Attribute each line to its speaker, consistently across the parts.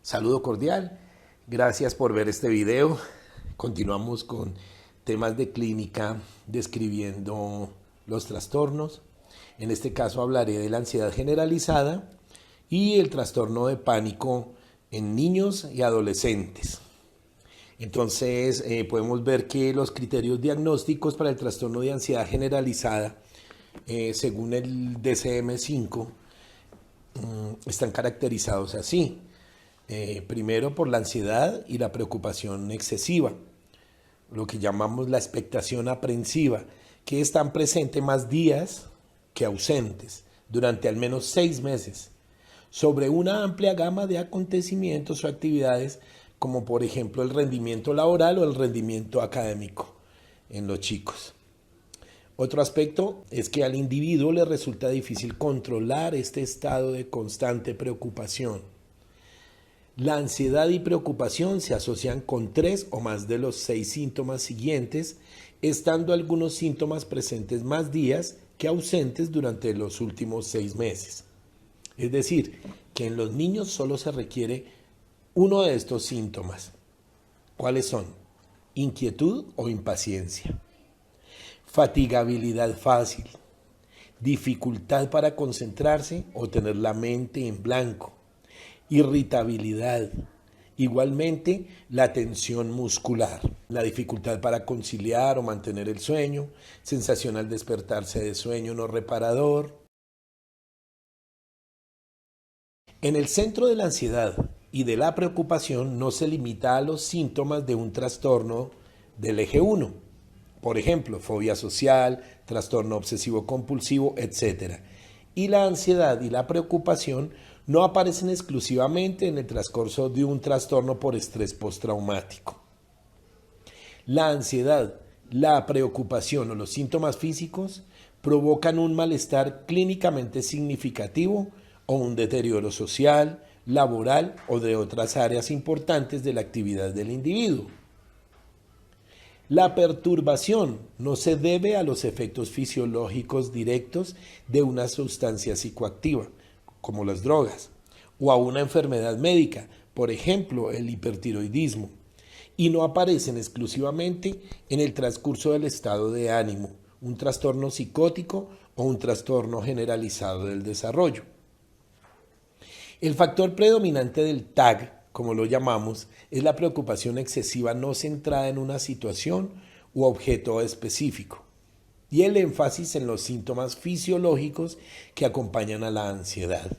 Speaker 1: Saludo cordial, gracias por ver este video. Continuamos con temas de clínica describiendo los trastornos. En este caso hablaré de la ansiedad generalizada y el trastorno de pánico en niños y adolescentes. Entonces podemos ver que los criterios diagnósticos para el trastorno de ansiedad generalizada, según el DSM-5, están caracterizados así. Primero por la ansiedad y la preocupación excesiva, lo que llamamos la expectación aprensiva, que están presentes más días que ausentes durante al menos 6 meses, sobre una amplia gama de acontecimientos o actividades, como por ejemplo el rendimiento laboral o el rendimiento académico en los chicos. Otro aspecto es que al individuo le resulta difícil controlar este estado de constante preocupación. La ansiedad y preocupación se asocian con 3 o más de los 6 síntomas siguientes, estando algunos síntomas presentes más días que ausentes durante los últimos 6 meses. Es decir, que en los niños solo se requiere uno de estos síntomas. ¿Cuáles son? Inquietud o impaciencia, fatigabilidad fácil, dificultad para concentrarse o tener la mente en blanco, irritabilidad, igualmente la tensión muscular, la dificultad para conciliar o mantener el sueño, sensación al despertarse de sueño no reparador. En el centro de la ansiedad y de la preocupación no se limita a los síntomas de un trastorno del eje 1, por ejemplo, fobia social, trastorno obsesivo compulsivo, etc. Y la ansiedad y la preocupación no aparecen exclusivamente en el transcurso de un trastorno por estrés postraumático. La ansiedad, la preocupación o los síntomas físicos provocan un malestar clínicamente significativo o un deterioro social, laboral o de otras áreas importantes de la actividad del individuo. La perturbación no se debe a los efectos fisiológicos directos de una sustancia psicoactiva, como las drogas, o a una enfermedad médica, por ejemplo, el hipertiroidismo, y no aparecen exclusivamente en el transcurso del estado de ánimo, un trastorno psicótico o un trastorno generalizado del desarrollo. El factor predominante del TAG, como lo llamamos, es la preocupación excesiva no centrada en una situación u objeto específico, y el énfasis en los síntomas fisiológicos que acompañan a la ansiedad.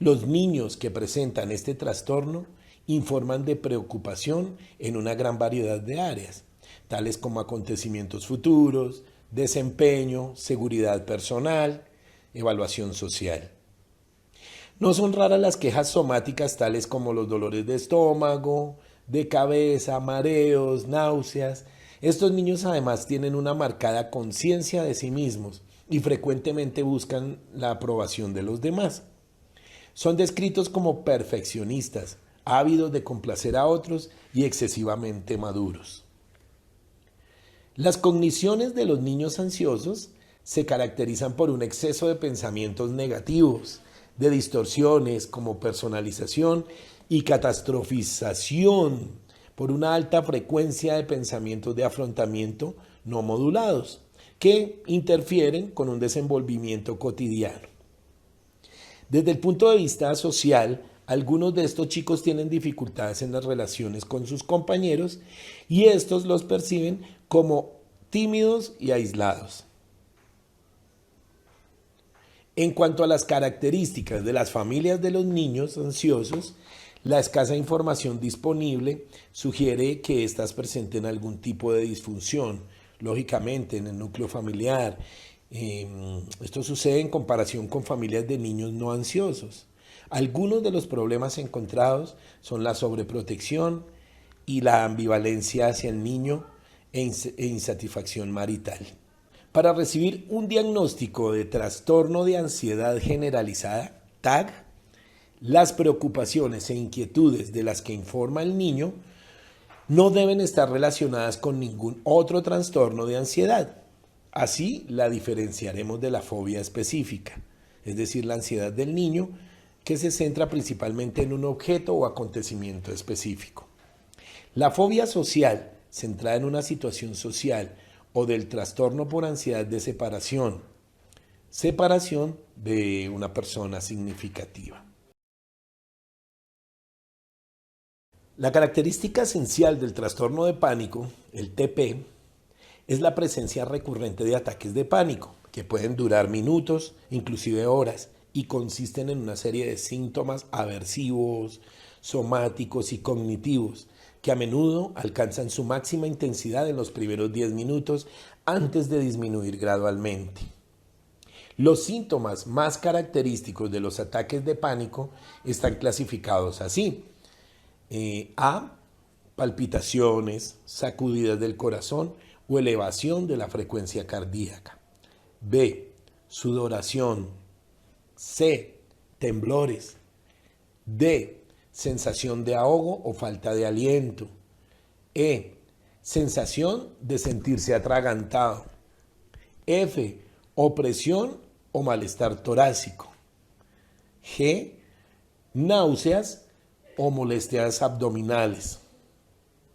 Speaker 1: Los niños que presentan este trastorno informan de preocupación en una gran variedad de áreas, tales como acontecimientos futuros, desempeño, seguridad personal, evaluación social. No son raras las quejas somáticas tales como los dolores de estómago, de cabeza, mareos, náuseas. Estos niños además tienen una marcada conciencia de sí mismos y frecuentemente buscan la aprobación de los demás. Son descritos como perfeccionistas, ávidos de complacer a otros y excesivamente maduros. Las cogniciones de los niños ansiosos se caracterizan por un exceso de pensamientos negativos, de distorsiones como personalización y catastrofización, por una alta frecuencia de pensamientos de afrontamiento no modulados, que interfieren con un desenvolvimiento cotidiano. Desde el punto de vista social, algunos de estos chicos tienen dificultades en las relaciones con sus compañeros y estos los perciben como tímidos y aislados. En cuanto a las características de las familias de los niños ansiosos, la escasa información disponible sugiere que éstas presenten algún tipo de disfunción, lógicamente en el núcleo familiar. Esto sucede en comparación con familias de niños no ansiosos. Algunos de los problemas encontrados son la sobreprotección y la ambivalencia hacia el niño e insatisfacción marital. Para recibir un diagnóstico de trastorno de ansiedad generalizada, TAG, las preocupaciones e inquietudes de las que informa el niño no deben estar relacionadas con ningún otro trastorno de ansiedad. Así la diferenciaremos de la fobia específica, es decir, la ansiedad del niño que se centra principalmente en un objeto o acontecimiento específico. La fobia social, centrada en una situación social o del trastorno por ansiedad de separación, separación de una persona significativa. La característica esencial del trastorno de pánico, el TP, es la presencia recurrente de ataques de pánico, que pueden durar minutos, inclusive horas, y consisten en una serie de síntomas aversivos, somáticos y cognitivos, que a menudo alcanzan su máxima intensidad en los primeros 10 minutos antes de disminuir gradualmente. Los síntomas más característicos de los ataques de pánico están clasificados así. A. Palpitaciones, sacudidas del corazón o elevación de la frecuencia cardíaca. B. Sudoración. C. Temblores. D. Sensación de ahogo o falta de aliento. E. Sensación de sentirse atragantado. F. Opresión o malestar torácico. G. Náuseas o molestias abdominales.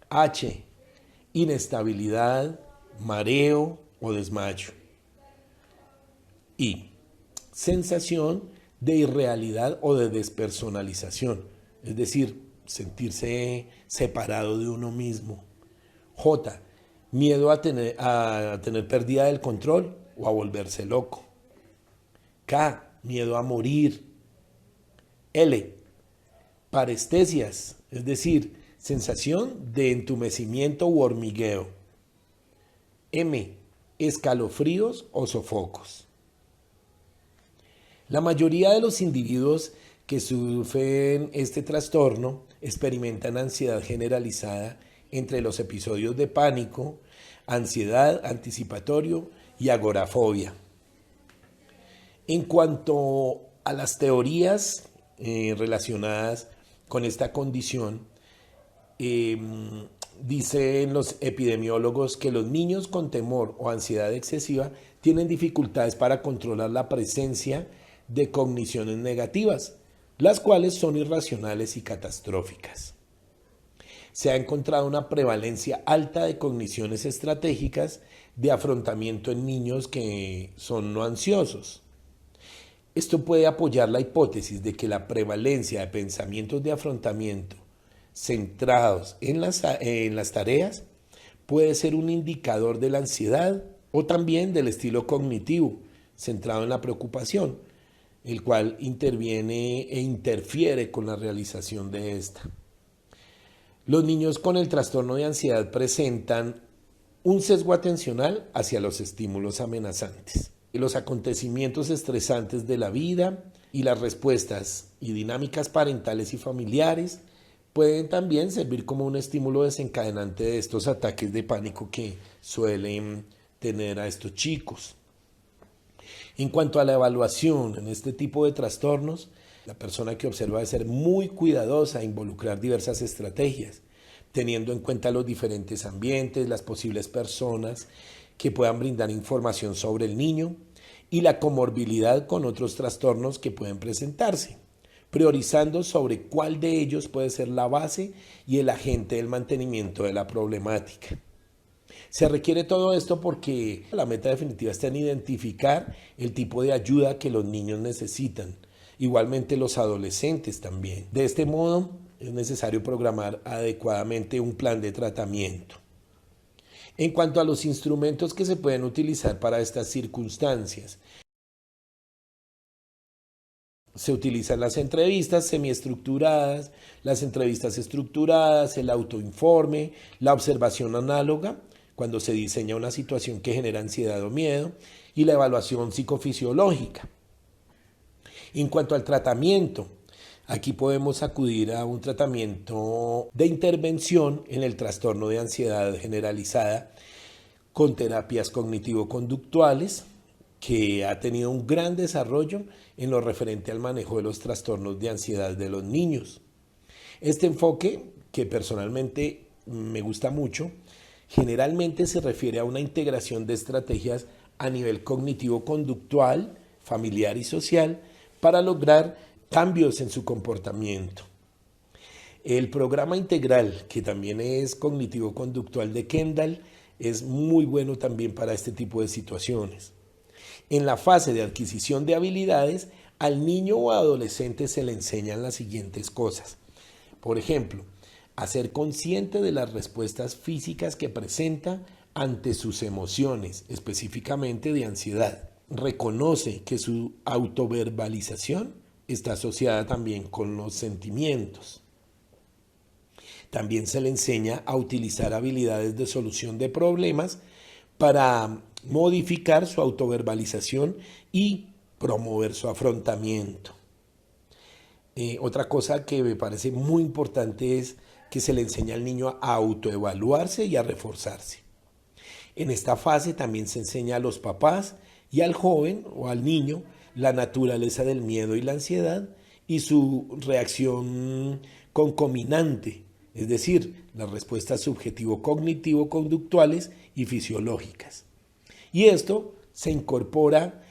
Speaker 1: H. Inestabilidad, mareo o desmayo. I. Sensación de irrealidad o de despersonalización, es decir, sentirse separado de uno mismo. J. Miedo a tener pérdida del control o a volverse loco. K. Miedo a morir. L. Parestesias, es decir, sensación de entumecimiento u hormigueo. M. Escalofríos o sofocos. La mayoría de los individuos que sufren este trastorno experimentan ansiedad generalizada entre los episodios de pánico, ansiedad, anticipatorio y agorafobia. En cuanto a las teorías relacionadas con esta condición, dicen los epidemiólogos que los niños con temor o ansiedad excesiva tienen dificultades para controlar la presencia de cogniciones negativas, las cuales son irracionales y catastróficas. Se ha encontrado una prevalencia alta de cogniciones estratégicas de afrontamiento en niños que son no ansiosos. Esto puede apoyar la hipótesis de que la prevalencia de pensamientos de afrontamiento centrados en las tareas puede ser un indicador de la ansiedad o también del estilo cognitivo centrado en la preocupación, el cual interviene e interfiere con la realización de esta. Los niños con el trastorno de ansiedad presentan un sesgo atencional hacia los estímulos amenazantes. Los acontecimientos estresantes de la vida y las respuestas y dinámicas parentales y familiares pueden también servir como un estímulo desencadenante de estos ataques de pánico que suelen tener a estos chicos. En cuanto a la evaluación en este tipo de trastornos, la persona que observa debe ser muy cuidadosa e involucrar diversas estrategias, teniendo en cuenta los diferentes ambientes, las posibles personas que puedan brindar información sobre el niño y la comorbilidad con otros trastornos que pueden presentarse, priorizando sobre cuál de ellos puede ser la base y el agente del mantenimiento de la problemática. Se requiere todo esto porque la meta definitiva está en identificar el tipo de ayuda que los niños necesitan, igualmente los adolescentes también. De este modo, es necesario programar adecuadamente un plan de tratamiento. En cuanto a los instrumentos que se pueden utilizar para estas circunstancias, se utilizan las entrevistas semiestructuradas, las entrevistas estructuradas, el autoinforme, la observación análoga, cuando se diseña una situación que genera ansiedad o miedo, y la evaluación psicofisiológica. En cuanto al tratamiento, aquí podemos acudir a un tratamiento de intervención en el trastorno de ansiedad generalizada con terapias cognitivo-conductuales, que ha tenido un gran desarrollo en lo referente al manejo de los trastornos de ansiedad de los niños. Este enfoque, que personalmente me gusta mucho, generalmente se refiere a una integración de estrategias a nivel cognitivo-conductual, familiar y social para lograr cambios en su comportamiento. El programa integral, que también es cognitivo-conductual de Kendall, es muy bueno también para este tipo de situaciones. En la fase de adquisición de habilidades, al niño o adolescente se le enseñan las siguientes cosas. Por ejemplo, a ser consciente de las respuestas físicas que presenta ante sus emociones, específicamente de ansiedad. Reconoce que su autoverbalización está asociada también con los sentimientos. También se le enseña a utilizar habilidades de solución de problemas para modificar su autoverbalización y promover su afrontamiento. Otra cosa que me parece muy importante es que se le enseña al niño a autoevaluarse y a reforzarse. En esta fase también se enseña a los papás y al joven o al niño la naturaleza del miedo y la ansiedad y su reacción concominante, es decir, las respuestas subjetivo-cognitivo-conductuales y fisiológicas. Y esto se incorpora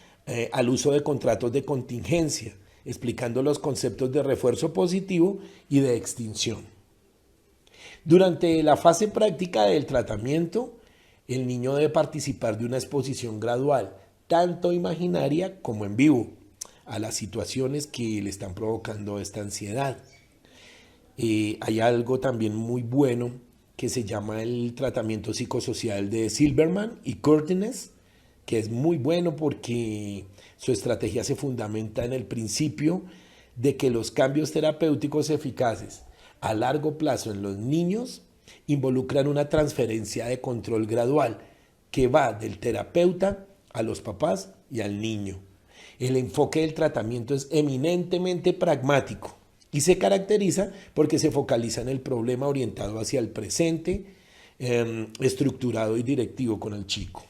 Speaker 1: al uso de contratos de contingencia, explicando los conceptos de refuerzo positivo y de extinción. Durante la fase práctica del tratamiento, el niño debe participar de una exposición gradual, tanto imaginaria como en vivo, a las situaciones que le están provocando esta ansiedad. Hay algo también muy bueno que se llama el tratamiento psicosocial de Silverman y Curtines, que es muy bueno porque su estrategia se fundamenta en el principio de que los cambios terapéuticos eficaces a largo plazo en los niños involucran una transferencia de control gradual que va del terapeuta a los papás y al niño. El enfoque del tratamiento es eminentemente pragmático y se caracteriza porque se focaliza en el problema orientado hacia el presente, estructurado y directivo con el chico.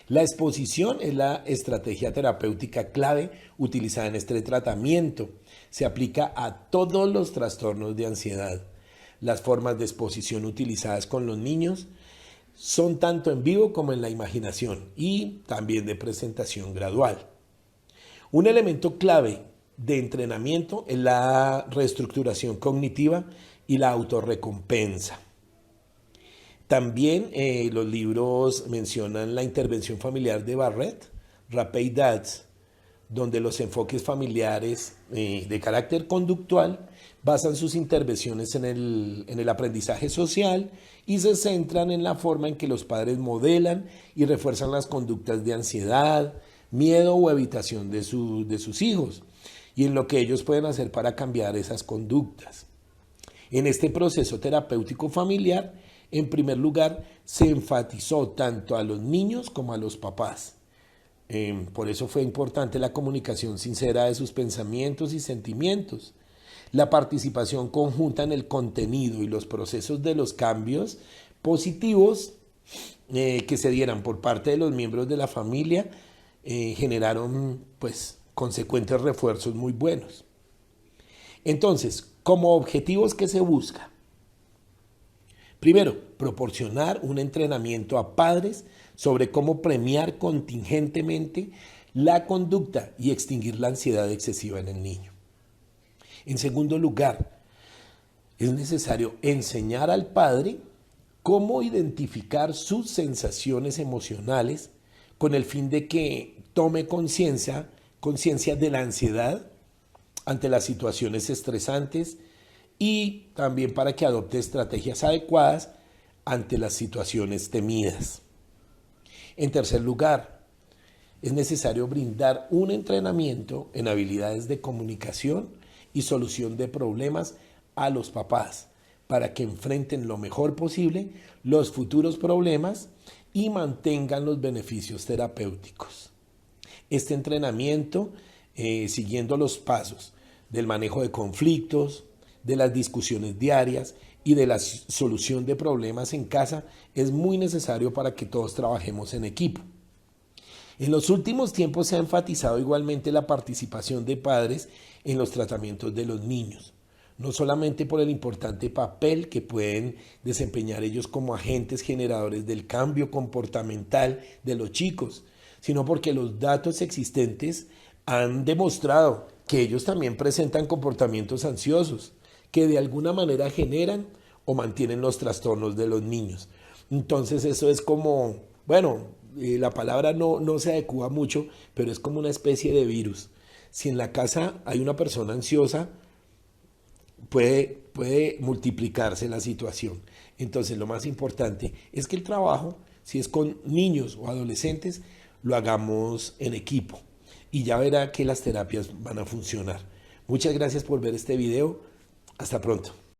Speaker 1: La exposición es la estrategia terapéutica clave utilizada en este tratamiento. Se aplica a todos los trastornos de ansiedad. Las formas de exposición utilizadas con los niños son tanto en vivo como en la imaginación y también de presentación gradual. Un elemento clave de entrenamiento es la reestructuración cognitiva y la autorrecompensa. También los libros mencionan la intervención familiar de Barrett, Rapey Dads, donde los enfoques familiares de carácter conductual basan sus intervenciones en el aprendizaje social y se centran en la forma en que los padres modelan y refuerzan las conductas de ansiedad, miedo o evitación de sus hijos y en lo que ellos pueden hacer para cambiar esas conductas. En este proceso terapéutico familiar, en primer lugar, se enfatizó tanto a los niños como a los papás. Por eso fue importante la comunicación sincera de sus pensamientos y sentimientos, la participación conjunta en el contenido y los procesos de los cambios positivos que se dieran por parte de los miembros de la familia generaron pues consecuentes refuerzos muy buenos. Entonces, como objetivos que se busca, primero, proporcionar un entrenamiento a padres sobre cómo premiar contingentemente la conducta y extinguir la ansiedad excesiva en el niño. En segundo lugar, es necesario enseñar al padre cómo identificar sus sensaciones emocionales con el fin de que tome conciencia de la ansiedad ante las situaciones estresantes y también para que adopte estrategias adecuadas ante las situaciones temidas. En tercer lugar, es necesario brindar un entrenamiento en habilidades de comunicación y solución de problemas a los papás para que enfrenten lo mejor posible los futuros problemas y mantengan los beneficios terapéuticos. Este entrenamiento, siguiendo los pasos del manejo de conflictos, de las discusiones diarias y de la solución de problemas en casa, es muy necesario para que todos trabajemos en equipo. En los últimos tiempos se ha enfatizado igualmente la participación de padres en los tratamientos de los niños, no solamente por el importante papel que pueden desempeñar ellos como agentes generadores del cambio comportamental de los chicos, sino porque los datos existentes han demostrado que ellos también presentan comportamientos ansiosos, que de alguna manera generan o mantienen los trastornos de los niños. Entonces eso es como, bueno, la palabra no se adecua mucho, pero es como una especie de virus. Si en la casa hay una persona ansiosa, puede multiplicarse la situación. Entonces lo más importante es que el trabajo, si es con niños o adolescentes, lo hagamos en equipo y ya verá que las terapias van a funcionar. Muchas gracias por ver este video. Hasta pronto.